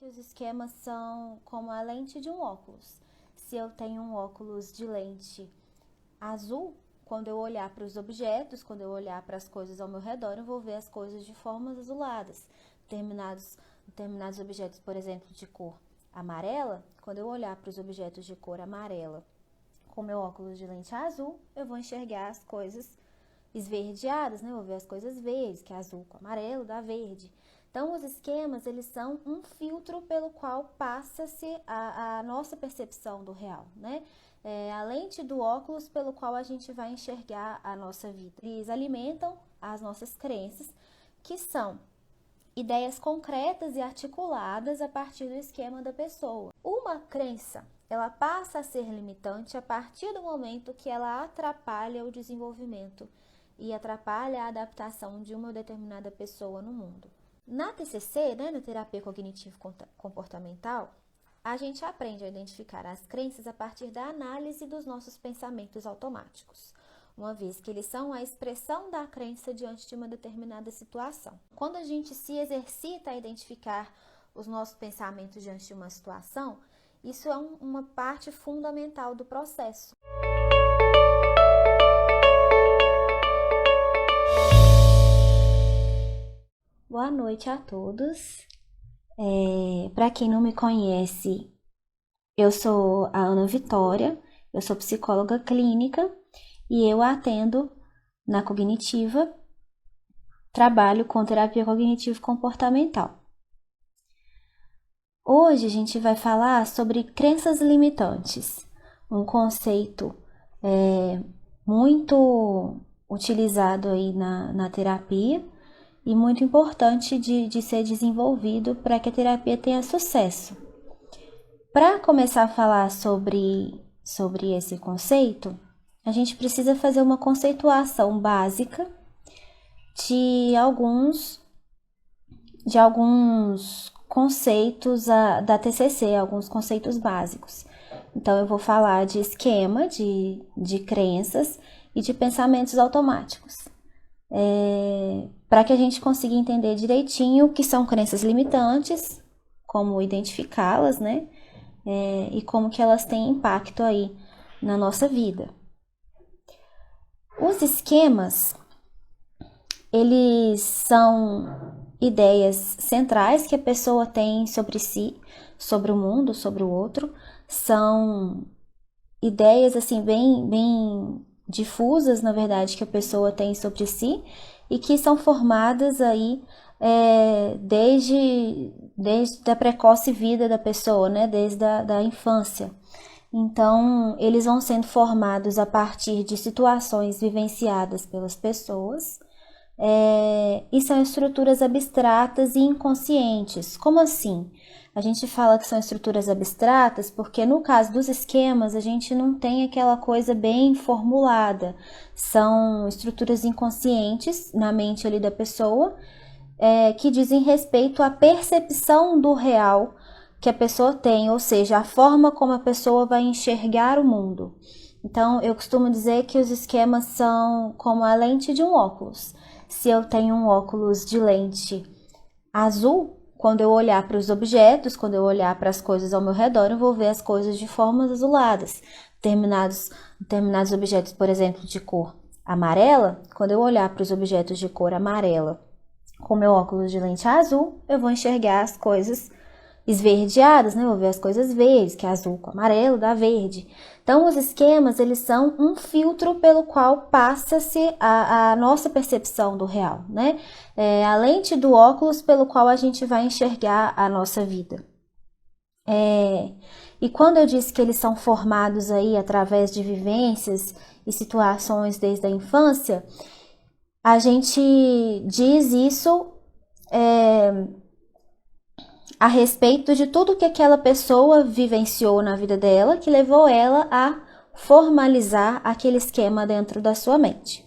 Que os esquemas são como a lente de um óculos. Se eu tenho um óculos de lente azul, quando eu olhar para os objetos, quando eu olhar para as coisas ao meu redor, eu vou ver as coisas de formas azuladas. Determinados objetos, por exemplo, de cor amarela, quando eu olhar para os objetos de cor amarela com meu óculos de lente azul, eu vou enxergar as coisas esverdeadas, né? Eu vou ver as coisas verdes, que é azul com amarelo dá verde. Então, os esquemas, eles são um filtro pelo qual passa-se a nossa percepção do real, né? A lente do óculos pelo qual a gente vai enxergar a nossa vida. Eles alimentam as nossas crenças, que são ideias concretas e articuladas a partir do esquema da pessoa. Uma crença, ela passa a ser limitante a partir do momento que ela atrapalha o desenvolvimento e atrapalha a adaptação de uma determinada pessoa no mundo. Na TCC, né, na terapia cognitivo-comportamental, a gente aprende a identificar as crenças a partir da análise dos nossos pensamentos automáticos, uma vez que eles são a expressão da crença diante de uma determinada situação. Quando a gente se exercita a identificar os nossos pensamentos diante de uma situação, isso é uma parte fundamental do processo. Boa noite a todos. Para quem não me conhece, eu sou a Ana Vitória, eu sou psicóloga clínica e eu atendo na Cognitiva, trabalho com terapia cognitivo-comportamental. Hoje a gente vai falar sobre crenças limitantes, um conceito muito utilizado aí na terapia e muito importante de ser desenvolvido para que a terapia tenha sucesso. Para começar a falar sobre esse conceito, a gente precisa fazer uma conceituação básica de alguns conceitos da TCC, alguns conceitos básicos. Então, eu vou falar de esquema, de crenças e de pensamentos automáticos. Para que a gente consiga entender direitinho o que são crenças limitantes, como identificá-las, né? E como que elas têm impacto aí na nossa vida. Os esquemas, eles são ideias centrais que a pessoa tem sobre si, sobre o mundo, sobre o outro. São ideias assim bem difusas, na verdade, que a pessoa tem sobre si e que são formadas aí desde a precoce vida da pessoa, né? Desde a infância. Então, eles vão sendo formados a partir de situações vivenciadas pelas pessoas e são estruturas abstratas e inconscientes. Como assim? A gente fala que são estruturas abstratas porque no caso dos esquemas a gente não tem aquela coisa bem formulada. São estruturas inconscientes na mente ali da pessoa que dizem respeito à percepção do real que a pessoa tem, ou seja, a forma como a pessoa vai enxergar o mundo. Então, eu costumo dizer que os esquemas são como a lente de um óculos. Se eu tenho um óculos de lente azul, quando eu olhar para os objetos, quando eu olhar para as coisas ao meu redor, eu vou ver as coisas de formas azuladas. Determinados objetos, por exemplo, de cor amarela, quando eu olhar para os objetos de cor amarela com meu óculos de lente azul, eu vou enxergar as coisas esverdeadas, né? Eu vou ver as coisas verdes, que é azul com amarelo dá verde. Então, os esquemas, eles são um filtro pelo qual passa-se a nossa percepção do real, né? A lente do óculos pelo qual a gente vai enxergar a nossa vida. E quando eu disse que eles são formados aí através de vivências e situações desde a infância, a gente diz isso a respeito de tudo que aquela pessoa vivenciou na vida dela, que levou ela a formalizar aquele esquema dentro da sua mente.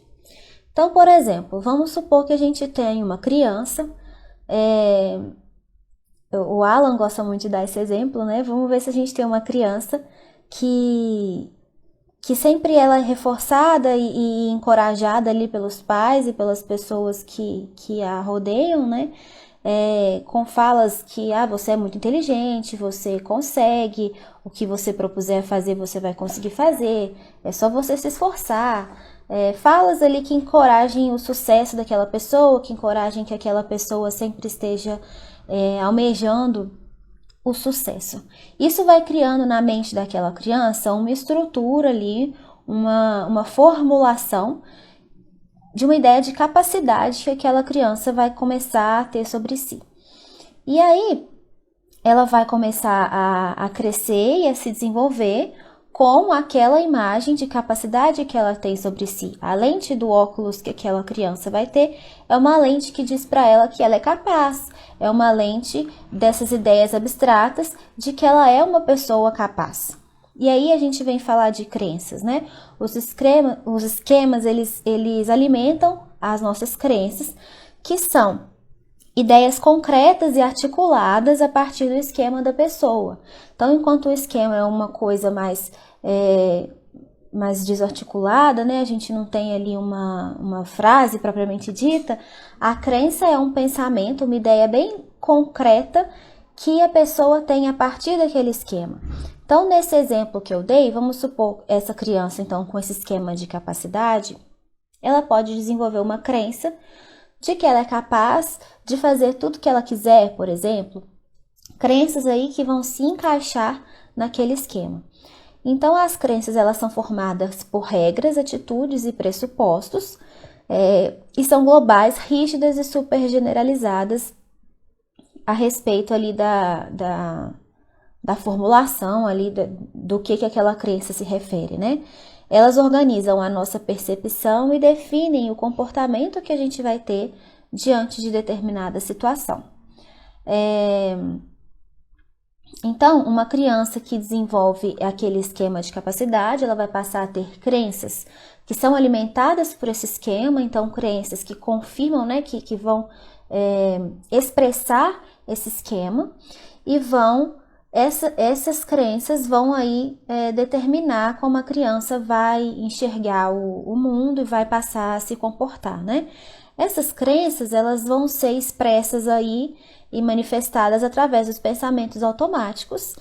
Então, por exemplo, vamos supor que a gente tem uma criança, o Alan gosta muito de dar esse exemplo, né? Vamos ver se a gente tem uma criança que sempre ela é reforçada e encorajada ali pelos pais e pelas pessoas que a rodeiam, né? com falas que você é muito inteligente, você consegue, o que você propuser fazer, você vai conseguir fazer, é só você se esforçar. Falas ali que encorajem o sucesso daquela pessoa, que encorajem que aquela pessoa sempre esteja almejando o sucesso. Isso vai criando na mente daquela criança uma estrutura ali, uma formulação de uma ideia de capacidade que aquela criança vai começar a ter sobre si. E aí, ela vai começar a crescer e a se desenvolver com aquela imagem de capacidade que ela tem sobre si. A lente do óculos que aquela criança vai ter é uma lente que diz para ela que ela é capaz, é uma lente dessas ideias abstratas de que ela é uma pessoa capaz. E aí a gente vem falar de crenças, né? Os esquemas, eles alimentam as nossas crenças, que são ideias concretas e articuladas a partir do esquema da pessoa. Então, enquanto o esquema é uma coisa mais desarticulada, né? A gente não tem ali uma frase propriamente dita. A crença é um pensamento, uma ideia bem concreta que a pessoa tem a partir daquele esquema. Então, nesse exemplo que eu dei, vamos supor essa criança, então, com esse esquema de capacidade, ela pode desenvolver uma crença de que ela é capaz de fazer tudo que ela quiser, por exemplo. Crenças aí que vão se encaixar naquele esquema. Então, as crenças, elas são formadas por regras, atitudes e pressupostos, e são globais, rígidas e super generalizadas a respeito ali da formulação ali do que aquela crença se refere, né? Elas organizam a nossa percepção e definem o comportamento que a gente vai ter diante de determinada situação. Então, uma criança que desenvolve aquele esquema de capacidade, ela vai passar a ter crenças que são alimentadas por esse esquema, então crenças que confirmam, né, que vão expressar esse esquema e essas crenças vão aí determinar como a criança vai enxergar o mundo e vai passar a se comportar, né? Essas crenças, elas vão ser expressas aí e manifestadas através dos pensamentos automáticos,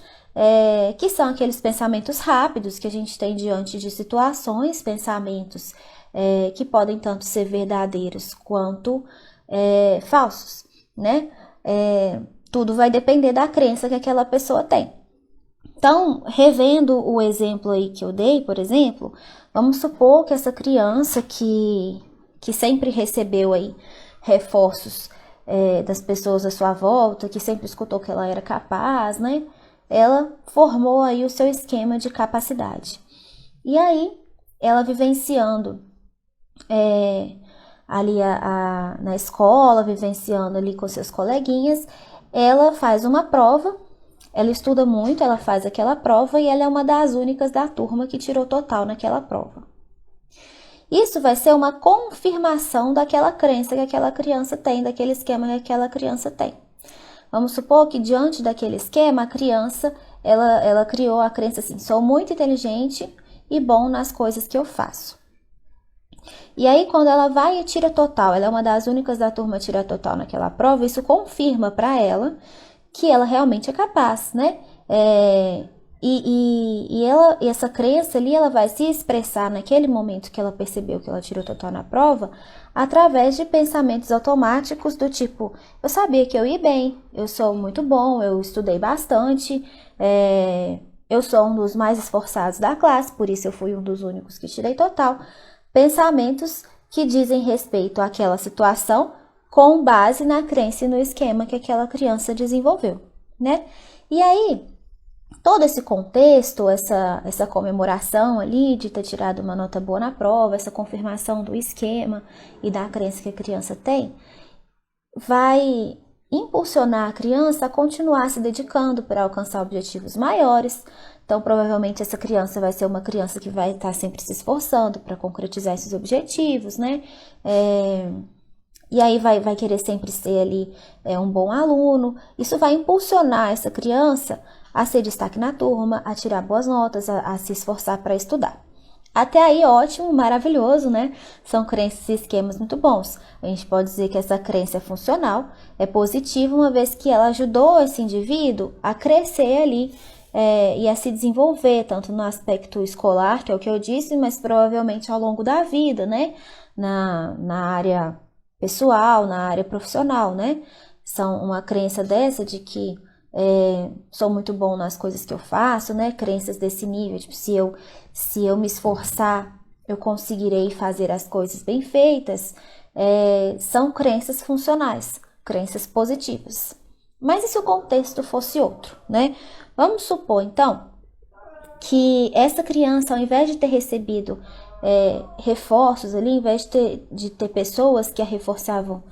que são aqueles pensamentos rápidos que a gente tem diante de situações, pensamentos que podem tanto ser verdadeiros quanto falsos, né? Tudo vai depender da crença que aquela pessoa tem. Então, revendo o exemplo aí que eu dei, por exemplo, vamos supor que essa criança que sempre recebeu aí reforços das pessoas à sua volta, que sempre escutou que ela era capaz, né? Ela formou aí o seu esquema de capacidade. E aí, ela vivenciando ali na escola, vivenciando ali com seus coleguinhas, ela faz uma prova, ela estuda muito, ela faz aquela prova e ela é uma das únicas da turma que tirou total naquela prova. Isso vai ser uma confirmação daquela crença que aquela criança tem, daquele esquema que aquela criança tem. Vamos supor que diante daquele esquema, a criança, ela criou a crença assim, sou muito inteligente e bom nas coisas que eu faço. E aí, quando ela vai e tira total, ela é uma das únicas da turma a tirar total naquela prova, isso confirma para ela que ela realmente é capaz, né? E essa crença ali, ela vai se expressar naquele momento que ela percebeu que ela tirou total na prova, através de pensamentos automáticos do tipo, eu sabia que eu ia bem, eu sou muito bom, eu estudei bastante, eu sou um dos mais esforçados da classe, por isso eu fui um dos únicos que tirei total. Pensamentos que dizem respeito àquela situação com base na crença e no esquema que aquela criança desenvolveu, né? E aí, todo esse contexto, essa comemoração ali de ter tirado uma nota boa na prova, essa confirmação do esquema e da crença que a criança tem, vai impulsionar a criança a continuar se dedicando para alcançar objetivos maiores. Então, provavelmente, essa criança vai ser uma criança que vai estar sempre se esforçando para concretizar esses objetivos, né? E aí vai querer sempre ser ali um bom aluno. Isso vai impulsionar essa criança a ser destaque na turma, a tirar boas notas, a se esforçar para estudar. Até aí, ótimo, maravilhoso, né? São crenças e esquemas muito bons. A gente pode dizer que essa crença é funcional, é positiva, uma vez que ela ajudou esse indivíduo a crescer ali e a se desenvolver, tanto no aspecto escolar, que é o que eu disse, mas provavelmente ao longo da vida, né? Na área pessoal, na área profissional, né? São uma crença dessa de que sou muito bom nas coisas que eu faço, né? Crenças desse nível, tipo, se eu me esforçar, eu conseguirei fazer as coisas bem feitas. São crenças funcionais, crenças positivas. Mas e se o contexto fosse outro, né? Vamos supor, então, que essa criança, ao invés de ter recebido reforços ali, ao invés de ter pessoas que a reforçavam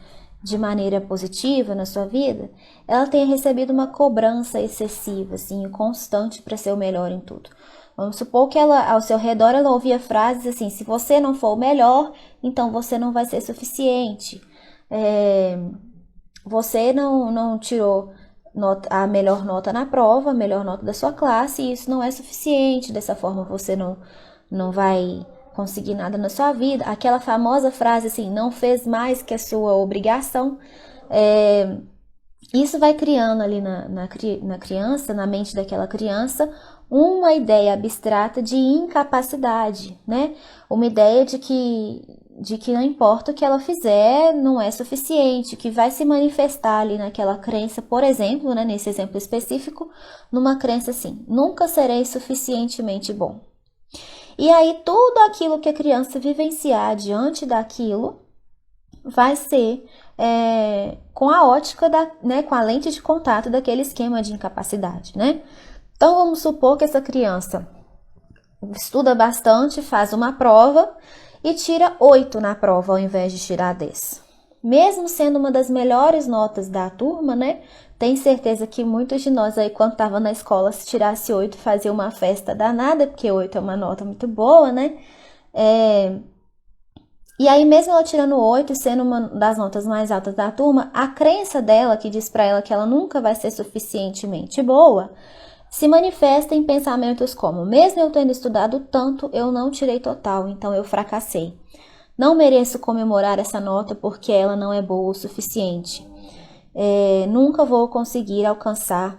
de maneira positiva na sua vida, ela tenha recebido uma cobrança excessiva, assim, constante para ser o melhor em tudo. Vamos supor que ela, ao seu redor, ela ouvia frases assim: se você não for o melhor, então você não vai ser suficiente. Você não tirou a melhor nota na prova, a melhor nota da sua classe, e isso não é suficiente. Dessa forma você não vai conseguir nada na sua vida. Aquela famosa frase assim: não fez mais que a sua obrigação. Isso vai criando ali na criança, na mente daquela criança, uma ideia abstrata de incapacidade, né? Uma ideia de que não importa o que ela fizer, não é suficiente, que vai se manifestar ali naquela crença, por exemplo, né, nesse exemplo específico, numa crença assim: nunca serei suficientemente bom. E aí tudo aquilo que a criança vivenciar diante daquilo vai ser com a ótica, com a lente de contato daquele esquema de incapacidade, né? Então vamos supor que essa criança estuda bastante, faz uma prova e tira 8 na prova ao invés de tirar 10. Mesmo sendo uma das melhores notas da turma, né? Tenho certeza que muitos de nós aí, quando estava na escola, se tirasse 8, fazia uma festa danada, porque 8 é uma nota muito boa, né? E aí, mesmo ela tirando 8, sendo uma das notas mais altas da turma, a crença dela, que diz para ela que ela nunca vai ser suficientemente boa, se manifesta em pensamentos como: mesmo eu tendo estudado tanto, eu não tirei total, então eu fracassei. Não mereço comemorar essa nota porque ela não é boa o suficiente. Nunca vou conseguir alcançar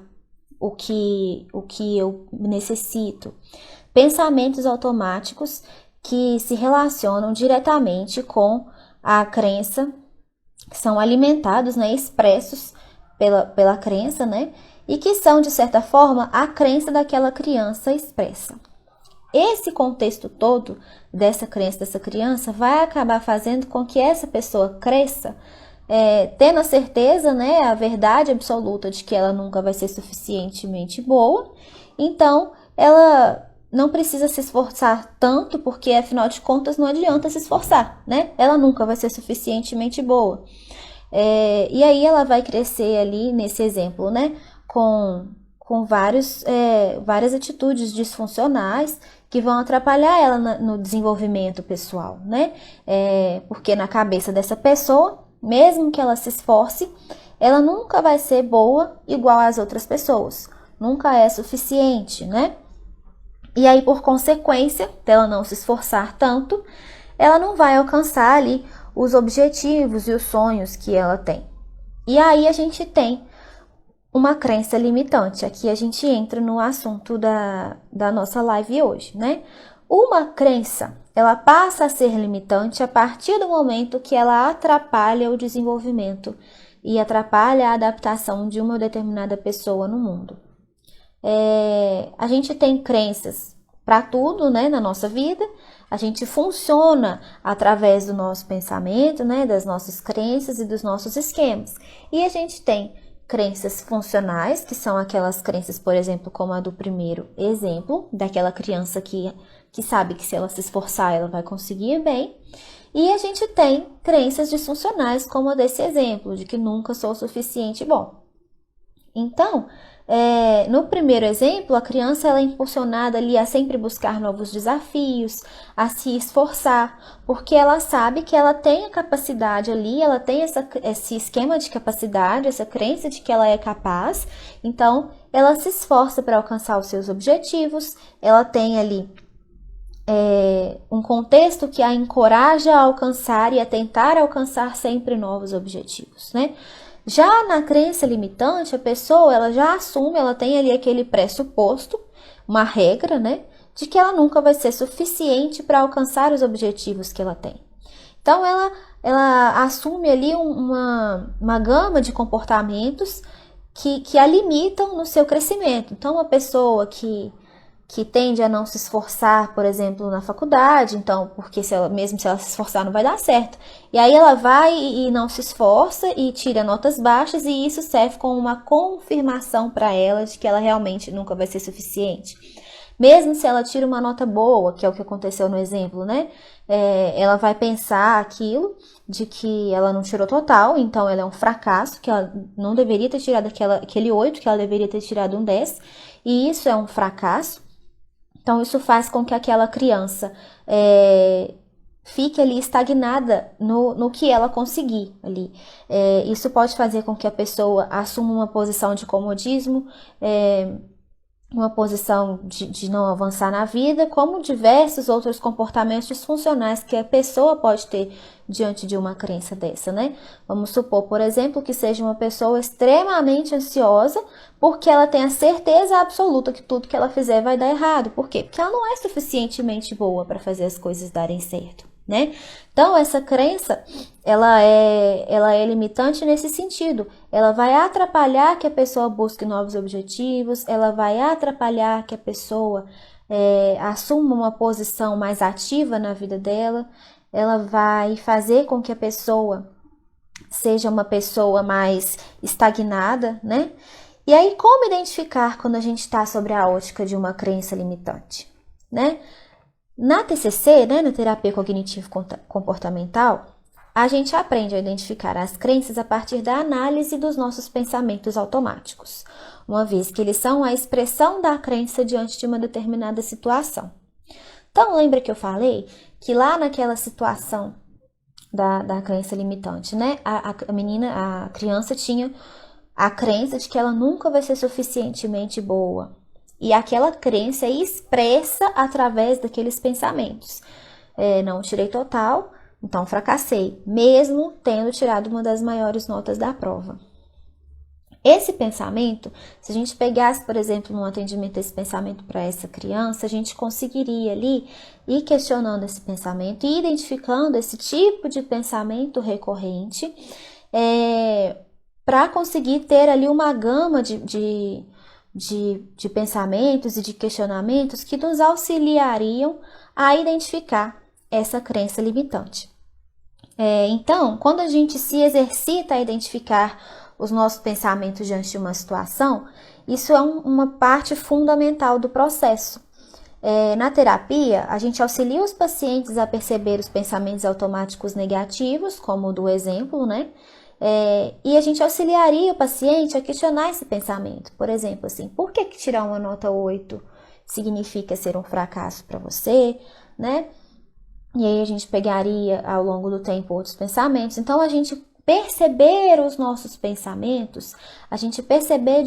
o que eu necessito. Pensamentos automáticos que se relacionam diretamente com a crença, que são alimentados, né, expressos pela crença, né, e que são, de certa forma, a crença daquela criança expressa. Esse contexto todo dessa crença dessa criança vai acabar fazendo com que essa pessoa cresça, tendo a certeza, né, a verdade absoluta de que ela nunca vai ser suficientemente boa. Então, ela não precisa se esforçar tanto, porque afinal de contas não adianta se esforçar, né? Ela nunca vai ser suficientemente boa. E aí ela vai crescer ali, nesse exemplo, né? Com várias atitudes disfuncionais que vão atrapalhar ela no desenvolvimento pessoal, né? Porque na cabeça dessa pessoa, mesmo que ela se esforce, ela nunca vai ser boa igual às outras pessoas. Nunca é suficiente, né? E aí, por consequência dela não se esforçar tanto, ela não vai alcançar ali os objetivos e os sonhos que ela tem. E aí a gente tem uma crença limitante. Aqui a gente entra no assunto da nossa live hoje, né? Uma crença, ela passa a ser limitante a partir do momento que ela atrapalha o desenvolvimento e atrapalha a adaptação de uma determinada pessoa no mundo. A gente tem crenças para tudo, né, na nossa vida. A gente funciona através do nosso pensamento, né, das nossas crenças e dos nossos esquemas. E a gente tem crenças funcionais, que são aquelas crenças, por exemplo, como a do primeiro exemplo, daquela criança que sabe que se ela se esforçar, ela vai conseguir bem. E a gente tem crenças disfuncionais, como a desse exemplo, de que nunca sou o suficiente bom. Então, no primeiro exemplo, a criança ela é impulsionada ali a sempre buscar novos desafios, a se esforçar, porque ela sabe que ela tem a capacidade ali, ela tem esse esquema de capacidade, essa crença de que ela é capaz. Então, ela se esforça para alcançar os seus objetivos, ela tem ali um contexto que a encoraja a alcançar e a tentar alcançar sempre novos objetivos, né? Já na crença limitante, a pessoa ela já assume, ela tem ali aquele pressuposto, uma regra, né, de que ela nunca vai ser suficiente para alcançar os objetivos que ela tem. Então ela assume ali uma gama de comportamentos que a limitam no seu crescimento. Então, uma pessoa que tende a não se esforçar, por exemplo, na faculdade, então, porque mesmo se ela se esforçar não vai dar certo. E aí ela vai e não se esforça e tira notas baixas e isso serve como uma confirmação para ela de que ela realmente nunca vai ser suficiente. Mesmo se ela tira uma nota boa, que é o que aconteceu no exemplo, né? Ela vai pensar aquilo de que ela não tirou total, então ela é um fracasso, que ela não deveria ter tirado aquele 8, que ela deveria ter tirado um 10, e isso é um fracasso. Então, isso faz com que aquela criança fique ali estagnada no que ela conseguir ali. Isso pode fazer com que a pessoa assuma uma posição de comodismo, uma posição de não avançar na vida, como diversos outros comportamentos disfuncionais que a pessoa pode ter diante de uma crença dessa, né? Vamos supor, por exemplo, que seja uma pessoa extremamente ansiosa porque ela tem a certeza absoluta que tudo que ela fizer vai dar errado. Por quê? Porque ela não é suficientemente boa para fazer as coisas darem certo, né? Então, essa crença, ela é limitante nesse sentido. Ela vai atrapalhar que a pessoa busque novos objetivos, ela vai atrapalhar que a pessoa assuma uma posição mais ativa na vida dela, ela vai fazer com que a pessoa seja uma pessoa mais estagnada, né? E aí, como identificar quando a gente está sobre a ótica de uma crença limitante, né? Na TCC, né, na terapia cognitivo-comportamental, a gente aprende a identificar as crenças a partir da análise dos nossos pensamentos automáticos, uma vez que eles são a expressão da crença diante de uma determinada situação. Então, lembra que eu falei que lá naquela situação da crença limitante, né, a criança tinha a crença de que ela nunca vai ser suficientemente boa. E aquela crença é expressa através daqueles pensamentos. Não tirei total, então fracassei, mesmo tendo tirado uma das maiores notas da prova. Esse pensamento, se a gente pegasse, por exemplo, no atendimento esse pensamento para essa criança, a gente conseguiria ali ir questionando esse pensamento e identificando esse tipo de pensamento recorrente para conseguir ter ali uma gama de pensamentos e de questionamentos que nos auxiliariam a identificar essa crença limitante. Então, quando a gente se exercita a identificar os nossos pensamentos diante de uma situação, isso é uma parte fundamental do processo. Na terapia, a gente auxilia os pacientes a perceber os pensamentos automáticos negativos, como o do exemplo, né? E a gente auxiliaria o paciente a questionar esse pensamento. Por exemplo, assim, por que tirar uma nota 8 significa ser um fracasso para você, né? E aí a gente pegaria ao longo do tempo outros pensamentos. Então, a gente perceber os nossos pensamentos, a gente perceber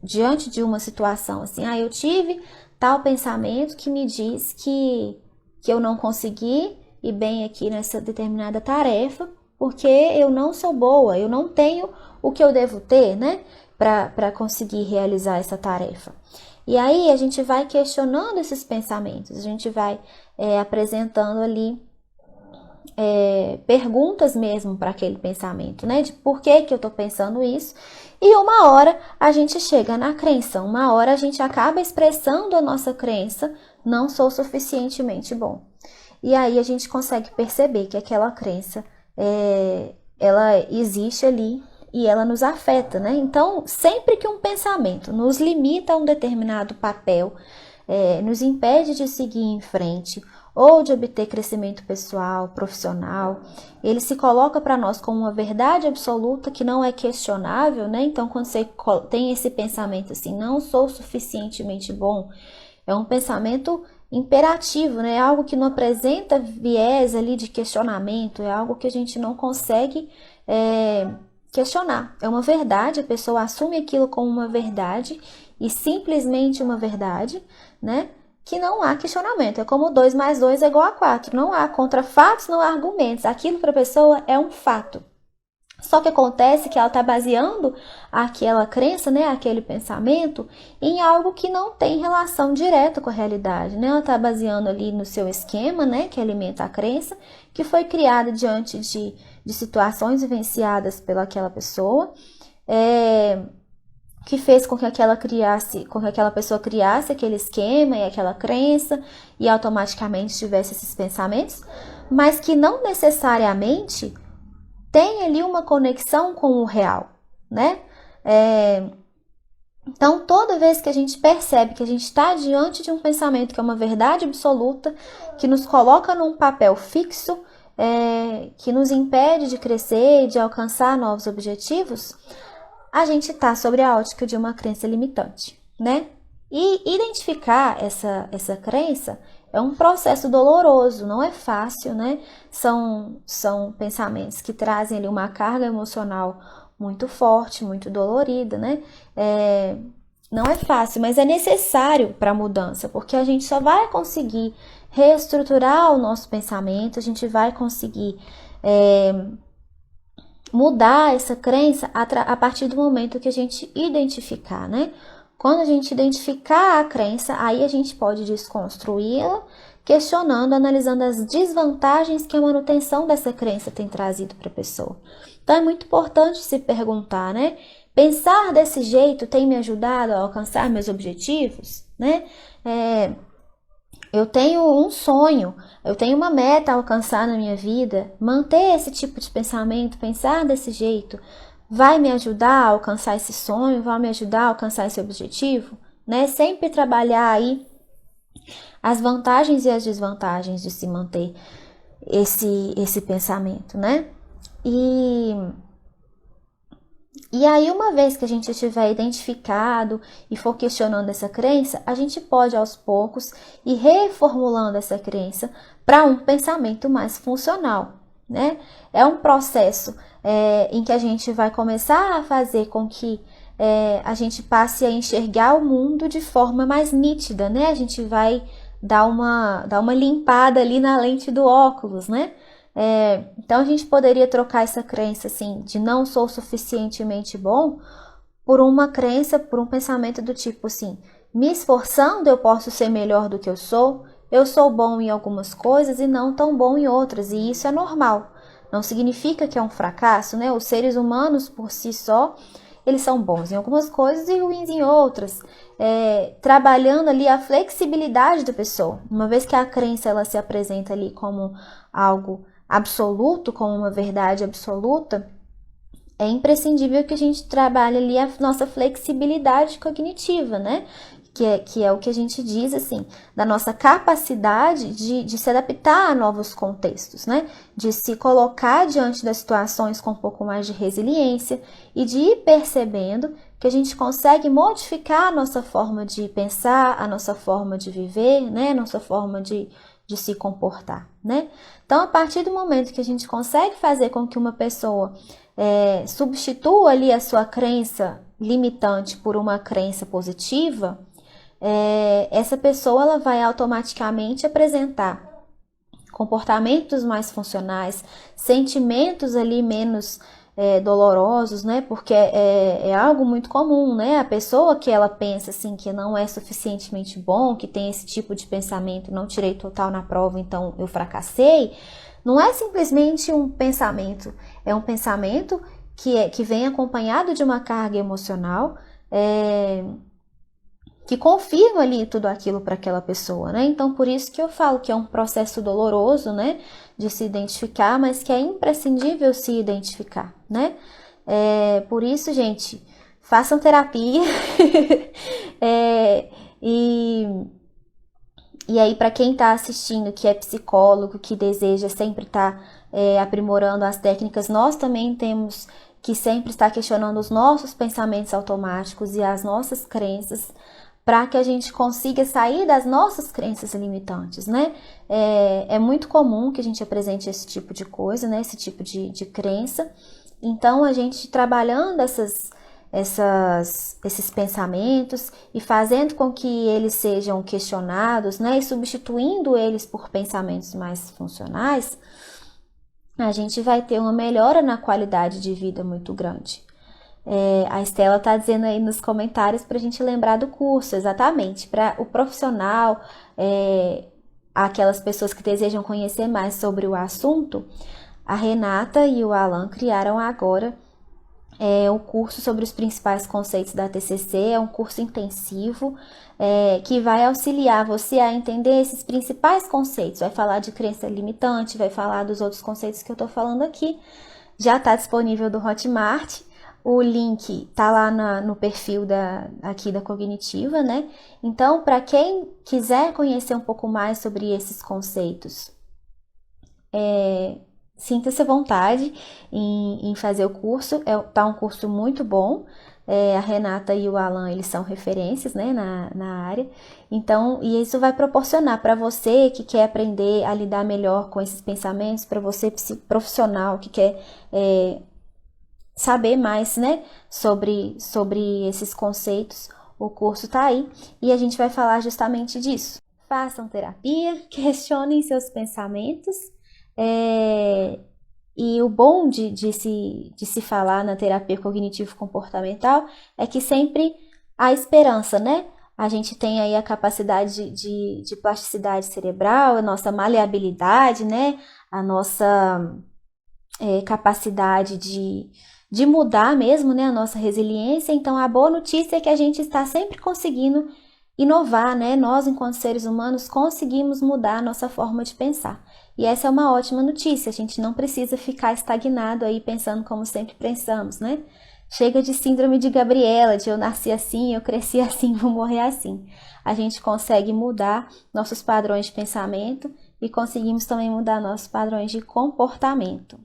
diante de uma situação assim, eu tive tal pensamento que me diz que eu não consegui ir bem aqui nessa determinada tarefa, porque eu não sou boa, eu não tenho o que eu devo ter, né, para conseguir realizar essa tarefa. E aí a gente vai questionando esses pensamentos, a gente vai apresentando ali perguntas mesmo para aquele pensamento, né, de por que eu estou pensando isso. E uma hora a gente chega na crença, uma hora a gente acaba expressando a nossa crença, não sou suficientemente bom. E aí a gente consegue perceber que aquela crença ela existe ali e ela nos afeta, né? Então, sempre que um pensamento nos limita a um determinado papel, nos impede de seguir em frente ou de obter crescimento pessoal, profissional, ele se coloca para nós como uma verdade absoluta que não é questionável, né? Então, quando você tem esse pensamento assim, não sou suficientemente bom, é um pensamento imperativo, né? É algo que não apresenta viés ali de questionamento, é algo que a gente não consegue questionar. É uma verdade, a pessoa assume aquilo como uma verdade e simplesmente uma verdade, né? que não há questionamento. É como 2 mais 2 é igual a 4. Não há contrafatos, não há argumentos. Aquilo para a pessoa é um fato. Só que acontece que ela está baseando aquela crença, né, aquele pensamento, em algo que não tem relação direta com a realidade, né? Ela está baseando ali no seu esquema, né, que alimenta a crença, que foi criada diante de situações vivenciadas pelaquela pessoa, que fez com que aquela pessoa criasse aquele esquema e aquela crença e automaticamente tivesse esses pensamentos, mas que não necessariamente tem ali uma conexão com o real, né? Então, toda vez que a gente percebe que a gente está diante de um pensamento que é uma verdade absoluta, que nos coloca num papel fixo, que nos impede de crescer e de alcançar novos objetivos, a gente está sobre a ótica de uma crença limitante, né? E identificar essa crença é um processo doloroso, não é fácil, né? São pensamentos que trazem ali uma carga emocional muito forte, muito dolorida, né? Não é fácil, mas é necessário para a mudança, porque a gente só vai conseguir reestruturar o nosso pensamento, a gente vai conseguir mudar essa crença a partir do momento que a gente identificar, né? Quando a gente identificar a crença, aí a gente pode desconstruí-la, questionando, analisando as desvantagens que a manutenção dessa crença tem trazido para a pessoa. Então é muito importante se perguntar, né? Pensar desse jeito tem me ajudado a alcançar meus objetivos, né? Eu tenho um sonho, eu tenho uma meta a alcançar na minha vida. Manter esse tipo de pensamento, pensar desse jeito, vai me ajudar a alcançar esse sonho, vai me ajudar a alcançar esse objetivo, né? Sempre trabalhar aí as vantagens e as desvantagens de se manter esse pensamento, né? E aí, uma vez que a gente tiver identificado e for questionando essa crença, a gente pode aos poucos ir reformulando essa crença para um pensamento mais funcional, né? É um processo em que a gente vai começar a fazer com que a gente passe a enxergar o mundo de forma mais nítida, né? A gente vai dar uma limpada ali na lente do óculos, né? Então a gente poderia trocar essa crença assim de não sou suficientemente bom por uma crença, por um pensamento do tipo assim, me esforçando eu posso ser melhor do que eu sou bom em algumas coisas e não tão bom em outras, e isso é normal. Não significa que é um fracasso, né? Os seres humanos por si só, eles são bons em algumas coisas e ruins em outras. Trabalhando ali a flexibilidade da pessoa. Uma vez que a crença ela se apresenta ali como algo absoluto, como uma verdade absoluta, é imprescindível que a gente trabalhe ali a nossa flexibilidade cognitiva, né? Que é o que a gente diz, assim, da nossa capacidade de se adaptar a novos contextos, né? De se colocar diante das situações com um pouco mais de resiliência e de ir percebendo que a gente consegue modificar a nossa forma de pensar, a nossa forma de viver, né? A nossa forma de se comportar, né? Então, a partir do momento que a gente consegue fazer com que uma pessoa substitua ali a sua crença limitante por uma crença positiva, essa pessoa ela vai automaticamente apresentar comportamentos mais funcionais, sentimentos ali menos dolorosos, né? Porque é algo muito comum, né? A pessoa que ela pensa assim que não é suficientemente bom, que tem esse tipo de pensamento, não tirei total na prova, então eu fracassei, não é simplesmente um pensamento, é um pensamento que vem acompanhado de uma carga emocional, que confirma ali tudo aquilo para aquela pessoa, né? Então, por isso que eu falo que é um processo doloroso, né? De se identificar, mas que é imprescindível se identificar, né? Por isso, gente, façam terapia. E aí, para quem está assistindo, que é psicólogo, que deseja sempre estar aprimorando as técnicas, nós também temos que sempre estar questionando os nossos pensamentos automáticos e as nossas crenças, para que a gente consiga sair das nossas crenças limitantes, né? É muito comum que a gente apresente esse tipo de coisa, né? Esse tipo de crença. Então, a gente trabalhando esses pensamentos e fazendo com que eles sejam questionados, né, e substituindo eles por pensamentos mais funcionais, a gente vai ter uma melhora na qualidade de vida muito grande. A Estela está dizendo aí nos comentários para a gente lembrar do curso, exatamente, para o profissional, aquelas pessoas que desejam conhecer mais sobre o assunto. A Renata e o Alan criaram agora o curso sobre os principais conceitos da TCC, é um curso intensivo que vai auxiliar você a entender esses principais conceitos. Vai falar de crença limitante, vai falar dos outros conceitos que eu estou falando aqui. Já está disponível do Hotmart. O link está lá no perfil aqui da Cognitiva, né? Então, para quem quiser conhecer um pouco mais sobre esses conceitos, sinta-se à vontade em fazer o curso. Tá um curso muito bom. A Renata e o Alan, eles são referências, né, na área. Então, e isso vai proporcionar para você que quer aprender a lidar melhor com esses pensamentos, para você profissional que quer saber mais, né, sobre esses conceitos, o curso tá aí e a gente vai falar justamente disso. Façam terapia, questionem seus pensamentos, e o bom de se falar na terapia cognitivo-comportamental é que sempre há esperança, né? A gente tem aí a capacidade de plasticidade cerebral, a nossa maleabilidade, né? A nossa capacidade de mudar mesmo, né? A nossa resiliência. Então, a boa notícia é que a gente está sempre conseguindo inovar, né? Nós, enquanto seres humanos, conseguimos mudar a nossa forma de pensar. E essa é uma ótima notícia, a gente não precisa ficar estagnado aí pensando como sempre pensamos, né? Chega de síndrome de Gabriela, de eu nasci assim, eu cresci assim, vou morrer assim. A gente consegue mudar nossos padrões de pensamento e conseguimos também mudar nossos padrões de comportamento.